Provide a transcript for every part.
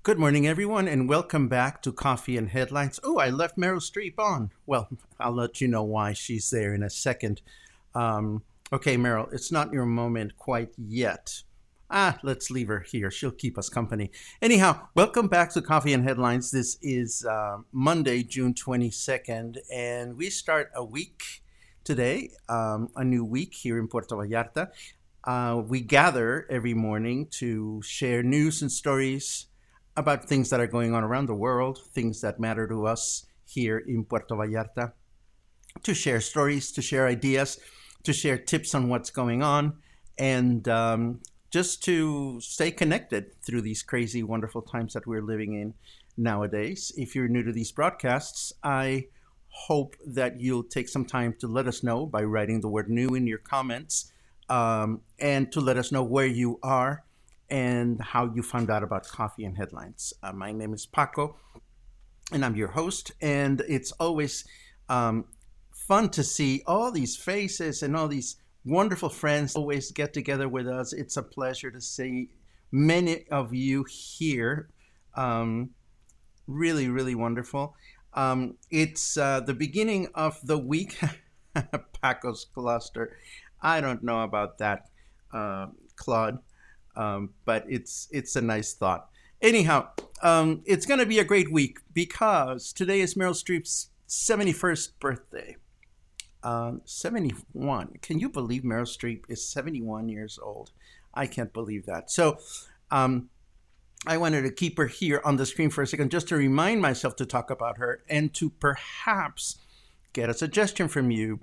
Good morning, everyone, and welcome back to Coffee and Headlines. Oh, I left Meryl Streep on. Well, I'll let you know why she's there in a second. Okay, Meryl, it's not your moment quite yet. Let's leave her here. She'll keep us company. Anyhow, welcome back to Coffee and Headlines. This is Monday, June 22nd, and we start a week today, a new week here in Puerto Vallarta. We gather every morning to share news and stories about things that are going on around the world, things that matter to us here in Puerto Vallarta, to share stories, to share ideas, to share tips on what's going on, and just to stay connected through these crazy, wonderful times that we're living in nowadays. If you're new to these broadcasts, I hope that you'll take some time to let us know by writing the word new in your comments, and to let us know where you are and how you found out about Coffee and Headlines. My name is Paco, and I'm your host, and it's always fun to see all these faces and all these wonderful friends always get together with us. It's a pleasure to see many of you here. Really, really wonderful. It's the beginning of the week. Paco's cluster. I don't know about that, Claude. But it's a nice thought. Anyhow, it's going to be a great week because today is Meryl Streep's 71st birthday. 71. Can you believe Meryl Streep is 71 years old? I can't believe that. So I wanted to keep her here on the screen for a second just to remind myself to talk about her and to perhaps get a suggestion from you.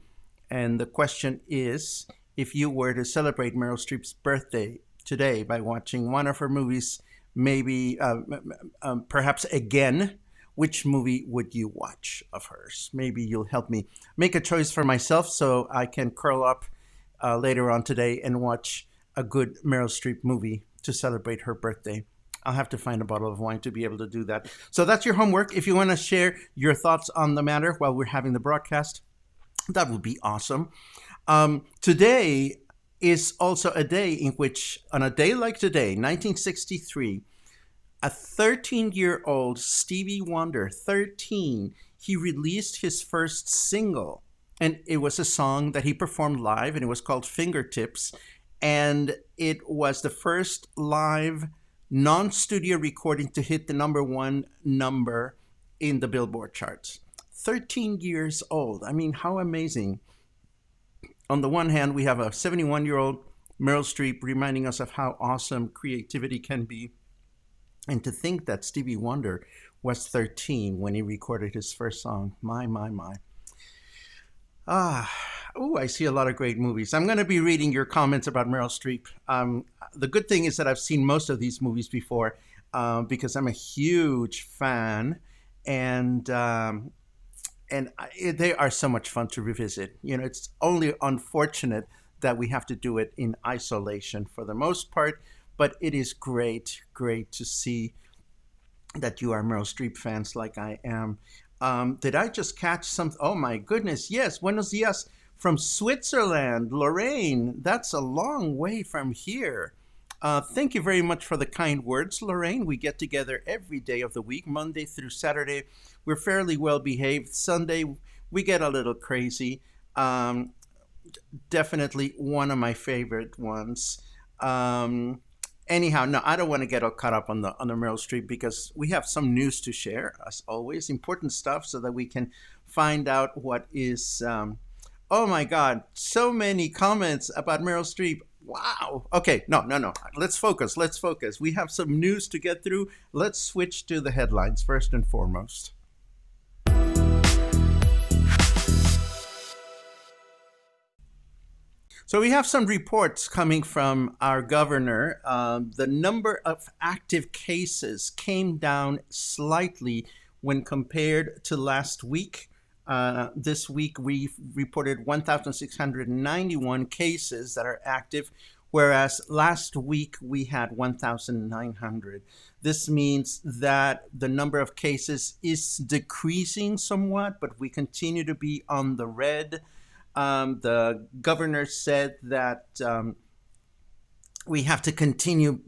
And the question is, if you were to celebrate Meryl Streep's birthday today by watching one of her movies, maybe perhaps again, which movie would you watch of hers? Maybe you'll help me make a choice for myself so I can curl up later on today and watch a good Meryl Streep movie to celebrate her birthday. I'll have to find a bottle of wine to be able to do that. So that's your homework. If you want to share your thoughts on the matter while we're having the broadcast, that would be awesome. Today is also a day in which, on a day like today, 1963, a 13-year-old Stevie Wonder, 13, he released his first single. And it was a song that he performed live, and it was called Fingertips. And it was the first live non-studio recording to hit the number one number in the Billboard charts. 13 years old. I mean, how amazing. On the one hand, we have a 71-year-old Meryl Streep reminding us of how awesome creativity can be. And to think that Stevie Wonder was 13 when he recorded his first song. My. I see a lot of great movies. I'm going to be reading your comments about Meryl Streep. The good thing is that I've seen most of these movies before because I'm a huge fan. And they are so much fun to revisit. You know, it's only unfortunate that we have to do it in isolation for the most part, but it is great to see that you are Meryl Streep fans like I am. Did I just catch some? Oh my goodness, yes, buenos dias from Switzerland, Lorraine. That's a long way from here. Thank you very much for the kind words, Lorraine. We get together every day of the week, Monday through Saturday. We're fairly well behaved. Sunday, we get a little crazy. Definitely one of my favorite ones. Anyhow, no, I don't want to get all caught up on the Meryl Streep because we have some news to share, as always, important stuff so that we can find out what is. Oh my God, so many comments about Meryl Streep. Wow. Okay, no. Let's focus. We have some news to get through. Let's switch to the headlines first and foremost. So we have some reports coming from our governor. The number of active cases came down slightly when compared to last week. This week, we reported 1,691 cases that are active, whereas last week we had 1,900. This means that the number of cases is decreasing somewhat, but we continue to be on the red. The governor said that we have to continue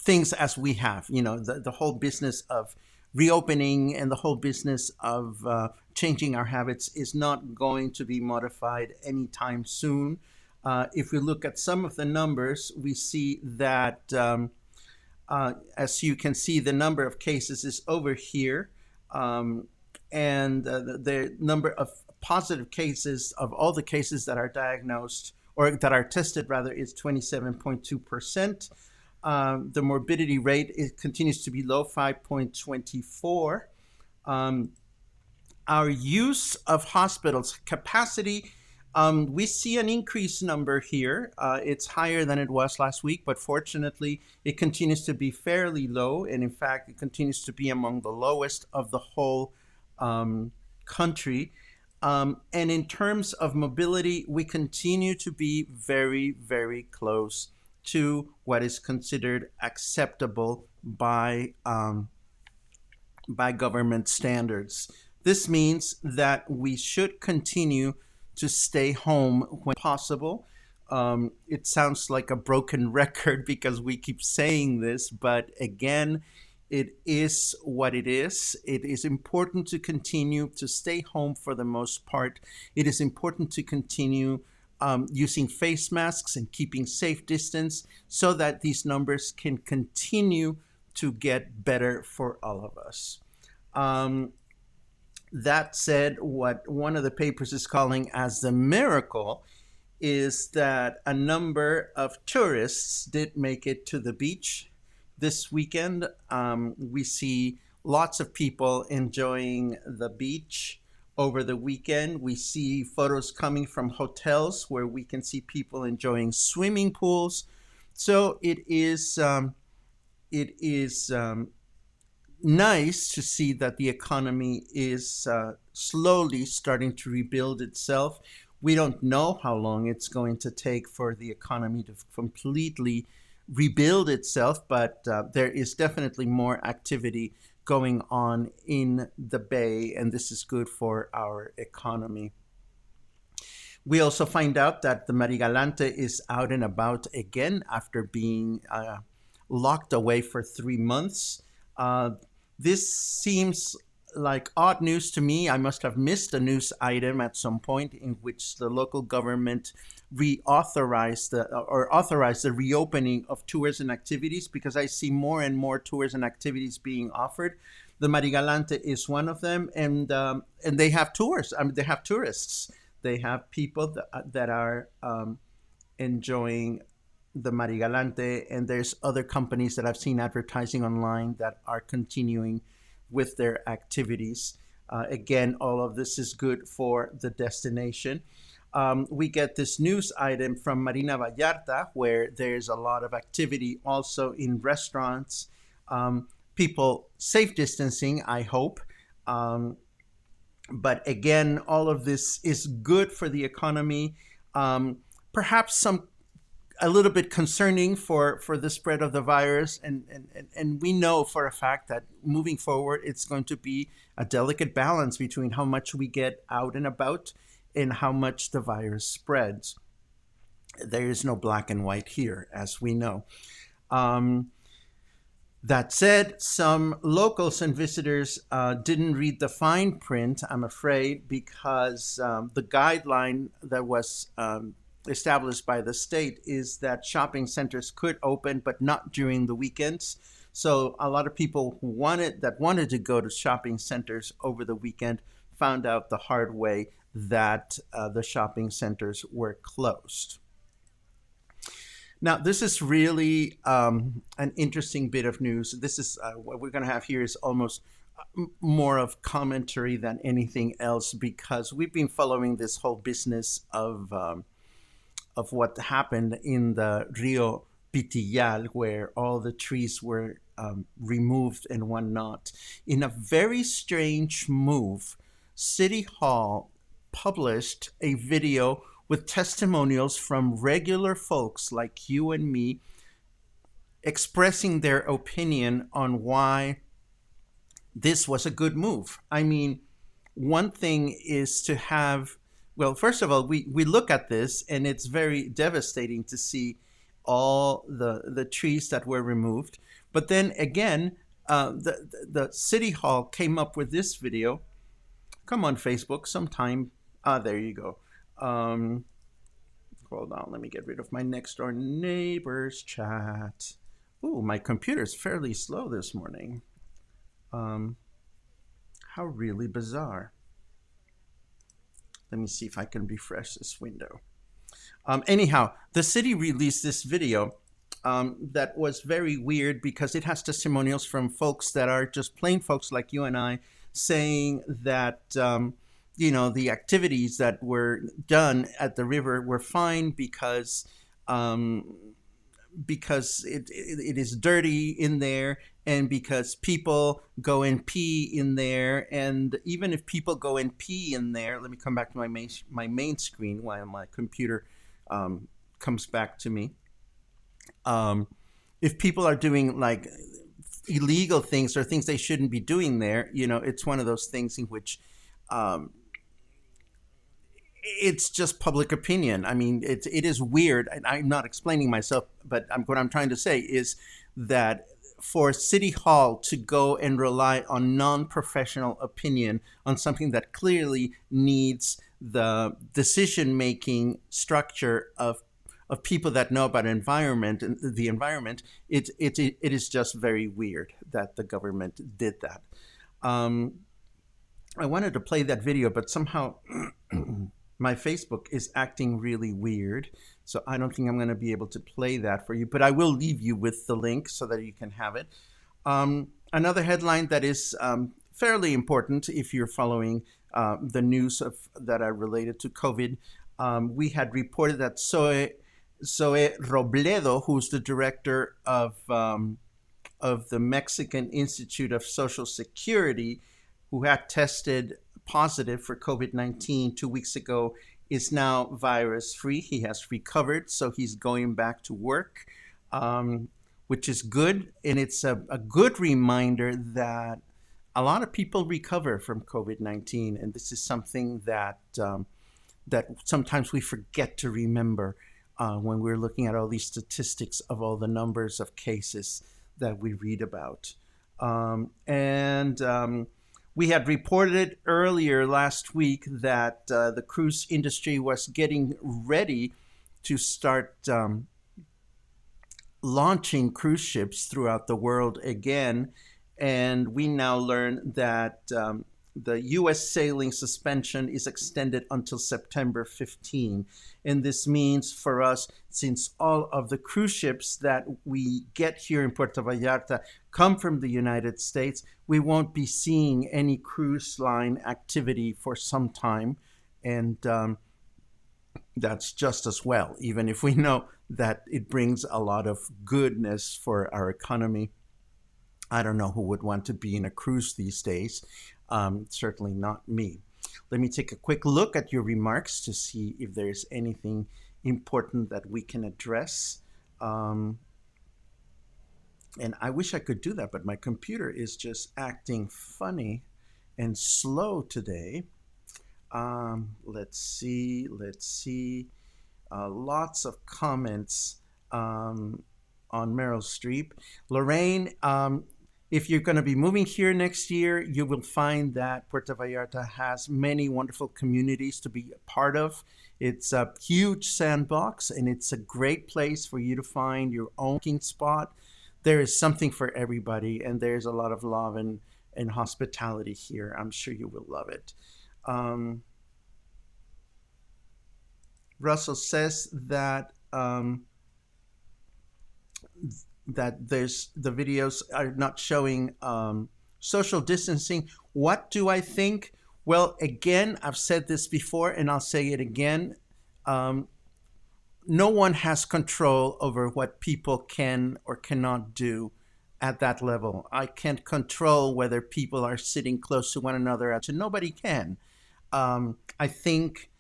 things as we have. The whole business of reopening and the whole business of changing our habits is not going to be modified anytime soon. If we look at some of the numbers, we see that, as you can see, the number of cases is over here. And the number of positive cases of all the cases that are diagnosed or that are tested rather is 27.2%. The morbidity rate continues to be low, 5.24. Our use of hospitals capacity, we see an increased number here. It's higher than it was last week, but fortunately it continues to be fairly low, and in fact it continues to be among the lowest of the whole country. And in terms of mobility, we continue to be very, very close to what is considered acceptable by government standards. This means that we should continue to stay home when possible. It sounds like a broken record because we keep saying this, but again, it is what it is. It is important to continue to stay home for the most part. It is important to continue using face masks and keeping safe distance so that these numbers can continue to get better for all of us. That said, what one of the papers is calling as the miracle is that a number of tourists did make it to the beach this weekend. We see lots of people enjoying the beach over the weekend. We see photos coming from hotels where we can see people enjoying swimming pools. So it is nice to see that the economy is slowly starting to rebuild itself. We don't know how long it's going to take for the economy to completely rebuild itself, but there is definitely more activity going on in the Bay, and this is good for our economy. We also find out that the Marigalante is out and about again after being locked away for 3 months. This seems like odd news to me. I must have missed a news item at some point in which the local government authorized the reopening of tours and activities, because I see more and more tours and activities being offered. The Marigalante is one of them, and they have tours. I mean, they have tourists. They have people that are enjoying the Marigalante, and there's other companies that I've seen advertising online that are continuing with their activities. Again, all of this is good for the destination. We get this news item from Marina Vallarta, where there's a lot of activity also in restaurants. People safe distancing, I hope. But again, all of this is good for the economy. Perhaps a little bit concerning for the spread of the virus. And we know for a fact that moving forward, it's going to be a delicate balance between how much we get out and about and how much the virus spreads. There is no black and white here, as we know. That said, some locals and visitors didn't read the fine print, I'm afraid, because the guideline that was established by the state is that shopping centers could open, but not during the weekends. So a lot of people who wanted to go to shopping centers over the weekend found out the hard way that the shopping centers were closed. Now, this is really an interesting bit of news. This is what we're going to have here is almost more of commentary than anything else, because we've been following this whole business of what happened in the Rio Pitillal, where all the trees were removed and whatnot. In a very strange move, City Hall published a video with testimonials from regular folks like you and me expressing their opinion on why this was a good move. I mean, one thing is to have, well, first of all, we look at this and it's very devastating to see all the trees that were removed. But then again, the city hall came up with this video. Come on, Facebook, sometime. There you go. Hold on, let me get rid of my next door neighbor's chat. Ooh, my computer's fairly slow this morning. How really bizarre. Let me see if I can refresh this window. Anyhow, the city released this video that was very weird because it has testimonials from folks that are just plain folks like you and I, saying that the activities that were done at the river were fine because it is dirty in there, and because people go and pee in there. And even if people go and pee in there, let me come back to my main screen while my computer comes back to me. If people are doing like illegal things or things they shouldn't be doing there, it's one of those things in which it's just public opinion. I mean, it is weird. And I'm not explaining myself, but what I'm trying to say is that for City Hall to go and rely on non-professional opinion on something that clearly needs the decision-making structure of people that know about environment and the environment, it is just very weird that the government did that. I wanted to play that video, but somehow my Facebook is acting really weird, so I don't think I'm going to be able to play that for you, but I will leave you with the link so that you can have it. Another headline that is fairly important if you're following the news that are related to COVID. We had reported that Zoé Robledo, who's the director of the Mexican Institute of Social Security, who had tested positive for COVID-19 2 weeks ago, is now virus-free. He has recovered, so he's going back to work, which is good. And it's a good reminder that a lot of people recover from COVID-19, and this is something that sometimes we forget to remember when we're looking at all these statistics of all the numbers of cases that we read about. We had reported earlier last week that the cruise industry was getting ready to start launching cruise ships throughout the world again. And we now learn that the U.S. sailing suspension is extended until September 15. And this means for us, since all of the cruise ships that we get here in Puerto Vallarta come from the United States, we won't be seeing any cruise line activity for some time. And that's just as well, even if we know that it brings a lot of goodness for our economy. I don't know who would want to be in a cruise these days. Certainly not me. Let me take a quick look at your remarks to see if there's anything important that we can address. And I wish I could do that, but my computer is just acting funny and slow today. Let's see. Lots of comments on Meryl Streep. Lorraine, if you're going to be moving here next year, you will find that Puerto Vallarta has many wonderful communities to be a part of. It's a huge sandbox, and it's a great place for you to find your own working spot. There is something for everybody, and there's a lot of love and hospitality here. I'm sure you will love it. Russell says that that the videos are not showing social distancing. What do I think? Well, again, I've said this before and I'll say it again. No one has control over what people can or cannot do at that level. I can't control whether people are sitting close to one another. Nobody can. I think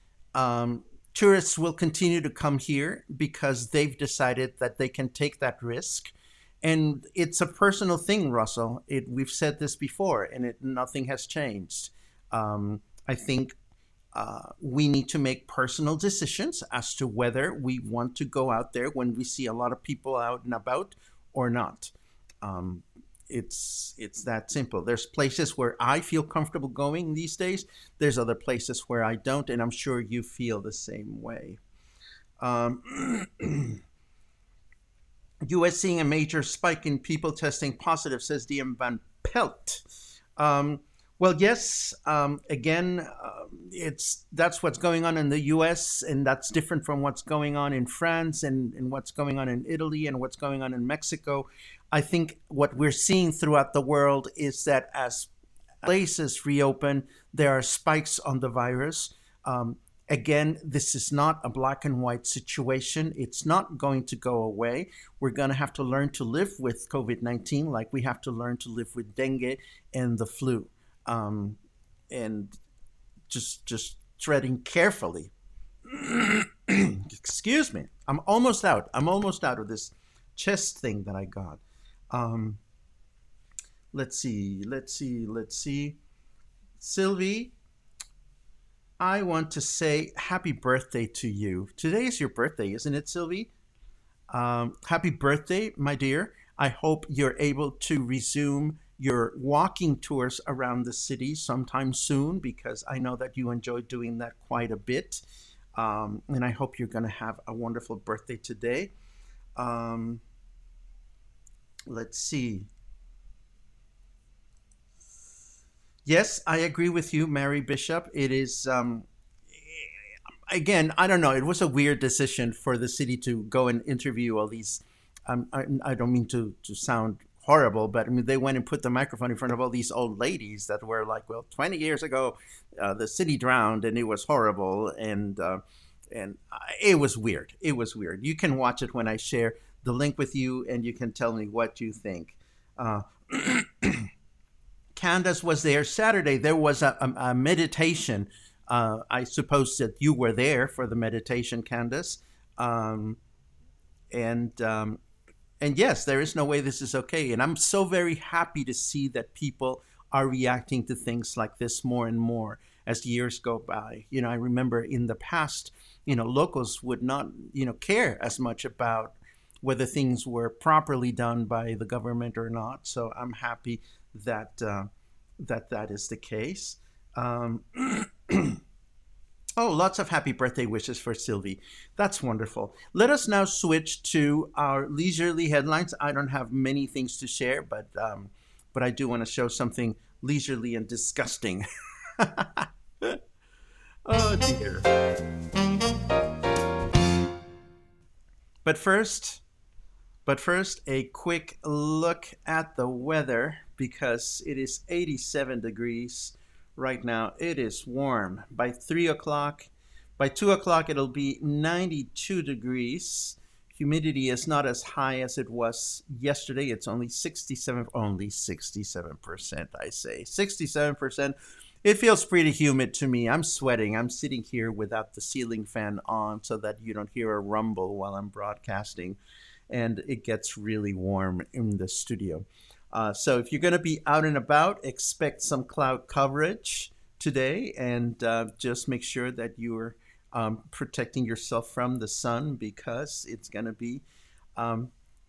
tourists will continue to come here because they've decided that they can take that risk. And it's a personal thing, Russell. We've said this before, and nothing has changed. I think We need to make personal decisions as to whether we want to go out there when we see a lot of people out and about or not. Um, it's that simple. There's places where I feel comfortable going these days. There's other places where I don't, and I'm sure you feel the same way. Um, U.S. seeing a major spike in people testing positive, says DM Van Pelt. Um, well, yes. Again, it's that's what's going on in the U.S. and that's different from what's going on in France and what's going on in Italy and what's going on in Mexico. I think what we're seeing throughout the world is that as places reopen, there are spikes on the virus. Um, Again, this is not a black and white situation. It's not going to go away. We're going to have to learn to live with COVID 19 like we have to learn to live with dengue and the flu. Um, and just treading carefully. Excuse me. I'm almost out. I'm almost out of this chest thing that I got. Um, let's see. Let's see. Sylvie, I want to say happy birthday to you. Today is your birthday, isn't it, Sylvie? Happy birthday, my dear. I hope you're able to resume your walking tours around the city sometime soon because I know that you enjoy doing that quite a bit. And I hope you're going to have a wonderful birthday today. Um, let's see. Yes, I agree with you, Mary Bishop. It is, again, I don't know. It was a weird decision for the city to go and interview all these. I don't mean to sound horrible, but I mean, they went and put the microphone in front of all these old ladies that were like, well, 20 years ago, the city drowned and it was horrible. And it was weird. It was weird. You can watch it when I share the link with you and you can tell me what you think. Uh, Candace was there Saturday. There was a meditation. I suppose that you were there for the meditation, Candace. Um, and and yes, there is no way this is okay. And I'm so very happy to see that people are reacting to things like this more and more as years go by. You know, I remember in the past, locals would not, care as much about whether things were properly done by the government or not. So I'm happy that that is the case. Um, Oh, lots of happy birthday wishes for Sylvie. That's wonderful. Let us now switch to our leisurely headlines. I don't have many things to share, but I do want to show something leisurely and disgusting. Oh dear. But first, a quick look at the weather because it is 87 degrees right now. It is warm. By 3 o'clock, by 2 o'clock, it'll be 92 degrees. Humidity is not as high as it was yesterday. It's only 67%, I say. 67%. It feels pretty humid to me. I'm sweating. I'm sitting here without the ceiling fan on so that you don't hear a rumble while I'm broadcasting. And it gets really warm in the studio. So if you're going to be out and about, expect some cloud coverage today and just make sure that you're protecting yourself from the sun because it's going to be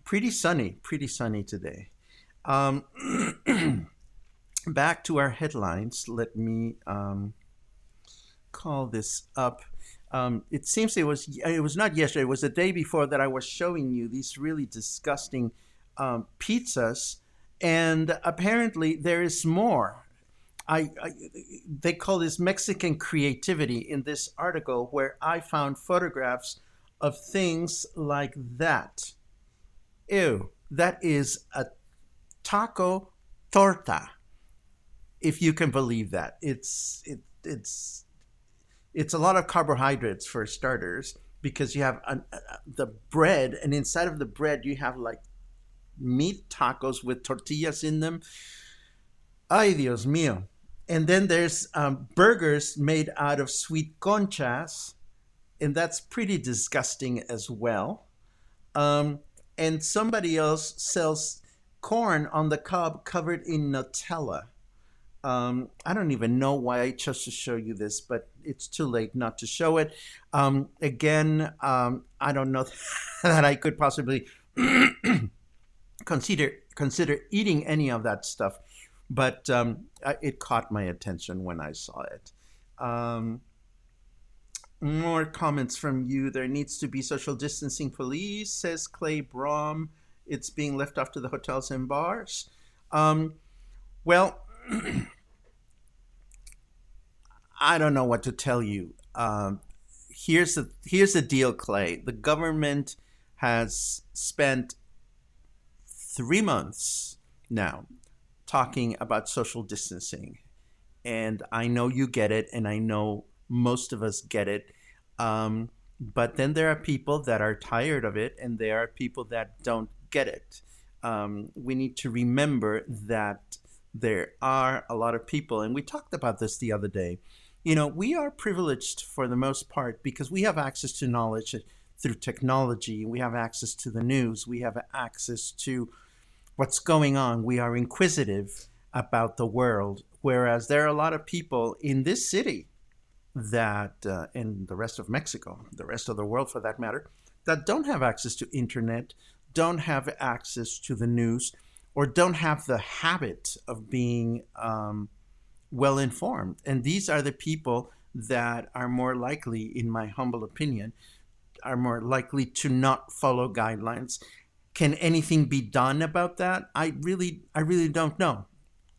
pretty sunny today. Um, Back to our headlines. Let me call this up. It seems it was not yesterday. It was the day before that I was showing you these really disgusting pizzas, and apparently there is more. They call this Mexican creativity in this article where I found photographs of things like that. Ew, that is a taco torta. If you can believe that, it's a lot of carbohydrates for starters because you have the bread, and inside of the bread you have like meat tacos with tortillas in them. Ay, Dios mío. And then there's burgers made out of sweet conchas, and that's pretty disgusting as well. And somebody else sells corn on the cob covered in Nutella. I don't even know why I chose to show you this, but it's too late not to show it. Again, I don't know that I could possibly consider eating any of that stuff, but it caught my attention when I saw it. Um, More comments from you. There needs to be social distancing police, says Clay Brom. It's being left off to the hotels and bars. Um, well, I don't know what to tell you. Here's the deal, Clay. The government has spent 3 months now talking about social distancing, and I know you get it, and I know most of us get it. But then there are people that are tired of it, and there are people that don't get it. We need to remember that there are a lot of people, and we talked about this the other day. We are privileged for the most part because we have access to knowledge through technology. We have access to the news. We have access to what's going on. We are inquisitive about the world, whereas there are a lot of people in this city that, in the rest of Mexico, the rest of the world for that matter, that don't have access to internet, don't have access to the news, or don't have the habit of being well informed. And these are the people that are more likely, in my humble opinion, are more likely to not follow guidelines. Can anything be done about that? I really don't know.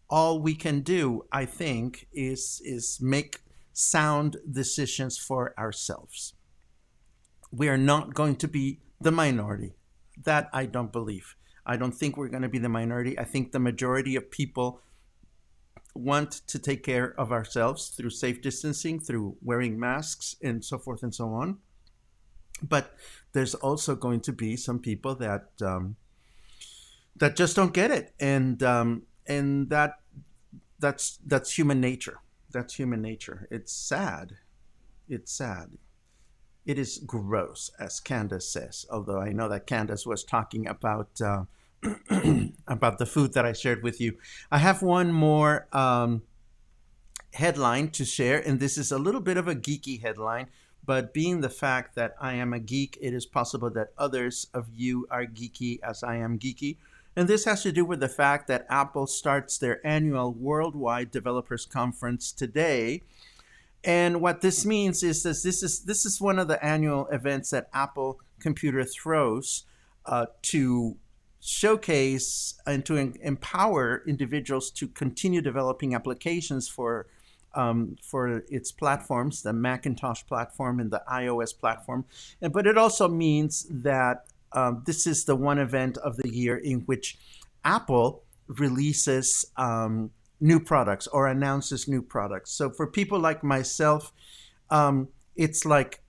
All we can do, I think, is make sound decisions for ourselves. We are not going to be the minority. That I don't believe. I don't think we're going to be the minority. I think the majority of people want to take care of ourselves through safe distancing, through wearing masks, and so forth and so on. But there's also going to be some people that just don't get it, and that's human nature. That's human nature. It's sad. It's sad. It is gross, as Candace says. Although I know that Candace was talking about about the food that I shared with you. I have one more headline to share, and this is a little bit of a geeky headline. But being the fact that I am a geek, it is possible that others of you are geeky as I am geeky. And this has to do with the fact that Apple starts their annual Worldwide Developers Conference today. And what this means is that this is one of the annual events that Apple Computer throws to showcase and to empower individuals to continue developing applications for its platforms, the Macintosh platform and the iOS platform. But it also means that this is the one event of the year in which Apple releases new products or announces new products. So for people like myself, it's like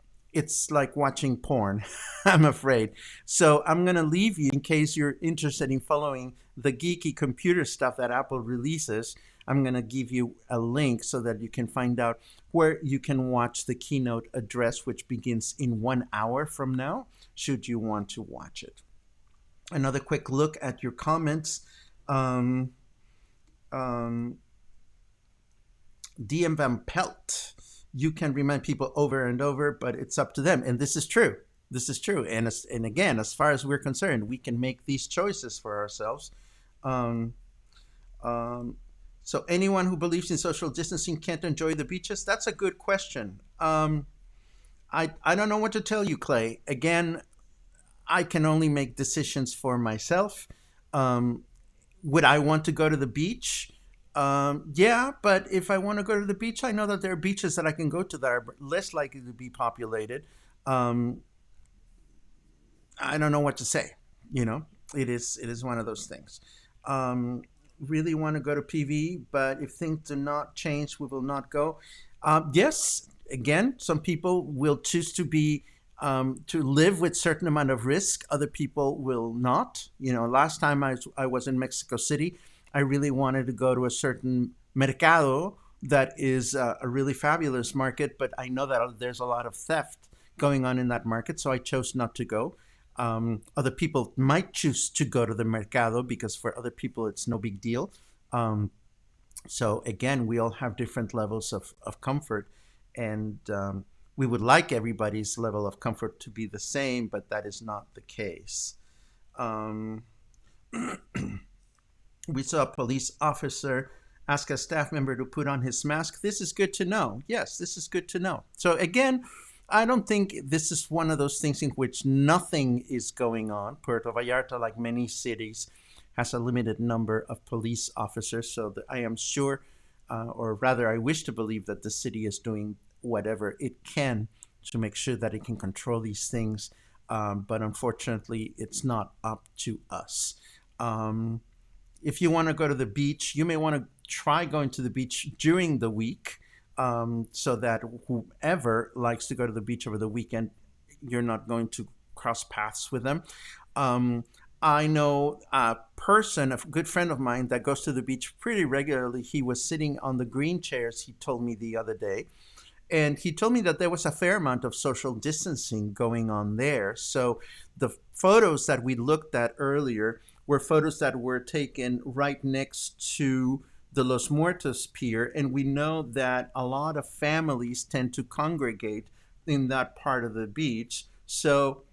watching porn, I'm afraid. So I'm going to leave you in case you're interested in following the geeky computer stuff that Apple releases. I'm going to give you a link so that you can find out where you can watch the keynote address, which begins in 1 hour from now, should you want to watch it. Another quick look at your comments. DM Van Pelt, you can remind people over and over, but it's up to them. And this is true. This is true. And again, as far as we're concerned, we can make these choices for ourselves. So anyone who believes in social distancing can't enjoy the beaches? That's a good question. I don't know what to tell you, Clay. Again, I can only make decisions for myself. Would I want to go to the beach? Yeah, but if I want to go to the beach, I know that there are beaches that I can go to that are less likely to be populated. I don't know what to say. It is one of those things. Really want to go to PV, but if things do not change, we will not go. Yes, again, some people will choose to live with certain amount of risk. Other people will not. Last time I was in Mexico City, I really wanted to go to a certain mercado that is a really fabulous market, but I know that there's a lot of theft going on in that market, so I chose not to go. Other people might choose to go to the mercado because for other people it's no big deal. So again, we all have different levels of comfort, and we would like everybody's level of comfort to be the same, but that is not the case. Um, we saw a police officer ask a staff member to put on his mask. This is good to know. Yes, this is good to know. So again, I don't think this is one of those things in which nothing is going on. Puerto Vallarta, like many cities, has a limited number of police officers. So that I am sure, or rather, I wish to believe that the city is doing whatever it can to make sure that it can control these things. But unfortunately, it's not up to us. Um, if you want to go to the beach, you may want to try going to the beach during the week, so that whoever likes to go to the beach over the weekend, you're not going to cross paths with them. Um, I know a person, a good friend of mine, that goes to the beach pretty regularly. He was sitting on the green chairs, he told me the other day, and he told me that there was a fair amount of social distancing going on there. So the photos that we looked at earlier were photos that were taken right next to the Los Muertos Pier, and we know that a lot of families tend to congregate in that part of the beach. So,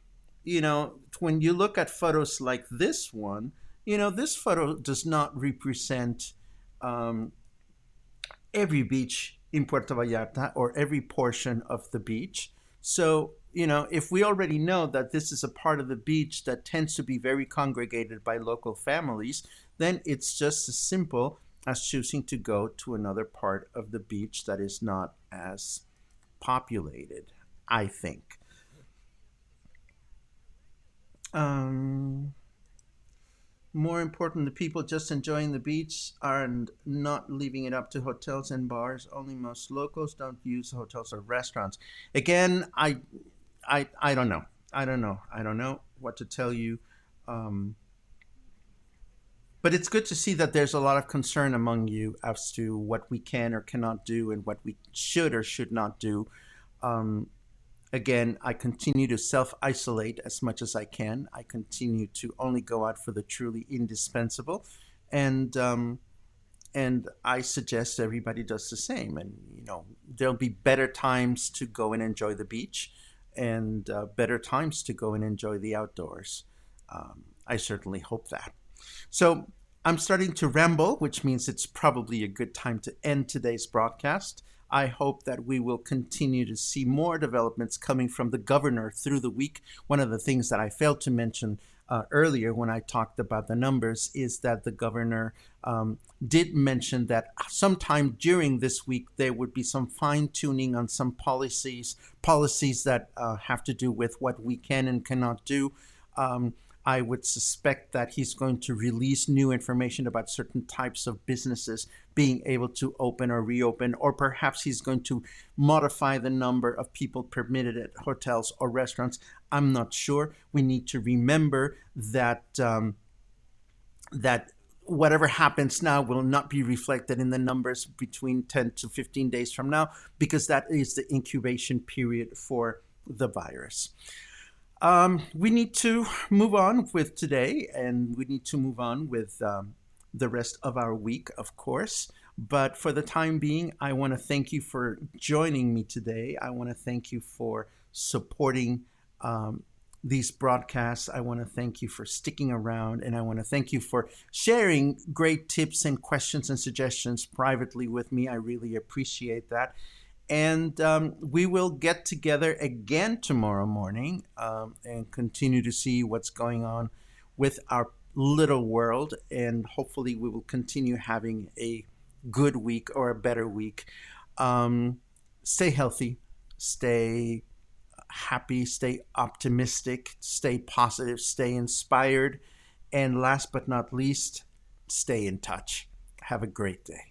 when you look at photos like this one, this photo does not represent um, every beach in Puerto Vallarta or every portion of the beach. So, if we already know that this is a part of the beach that tends to be very congregated by local families, then it's just as simple as choosing to go to another part of the beach that is not as populated, I think. Um, More important, the people just enjoying the beach and not leaving it up to hotels and bars. Only most locals don't use hotels or restaurants. Again, I don't know. I don't know what to tell you. Um, but it's good to see that there's a lot of concern among you as to what we can or cannot do and what we should or should not do. Um, Again, I continue to self isolate as much as I can. I continue to only go out for the truly indispensable, and I suggest everybody does the same. And there'll be better times to go and enjoy the beach, and better times to go and enjoy the outdoors. I certainly hope that. So I'm starting to ramble, which means it's probably a good time to end today's broadcast. I hope that we will continue to see more developments coming from the governor through the week. One of the things that I failed to mention earlier when I talked about the numbers is that the governor did mention that sometime during this week there would be some fine tuning on some policies that have to do with what we can and cannot do. I would suspect that he's going to release new information about certain types of businesses being able to open or reopen, or perhaps he's going to modify the number of people permitted at hotels or restaurants. I'm not sure. We need to remember that that whatever happens now will not be reflected in the numbers between 10 to 15 days from now, because that is the incubation period for the virus. We need to move on with today, and we need to move on with the rest of our week, of course. But for the time being, I want to thank you for joining me today. I want to thank you for supporting these broadcasts. I want to thank you for sticking around, and I want to thank you for sharing great tips and questions and suggestions privately with me. I really appreciate that. And we will get together again tomorrow morning and continue to see what's going on with our little world. And hopefully, we will continue having a good week or a better week. Stay healthy, stay happy, stay optimistic, stay positive, stay inspired. And last but not least, stay in touch. Have a great day.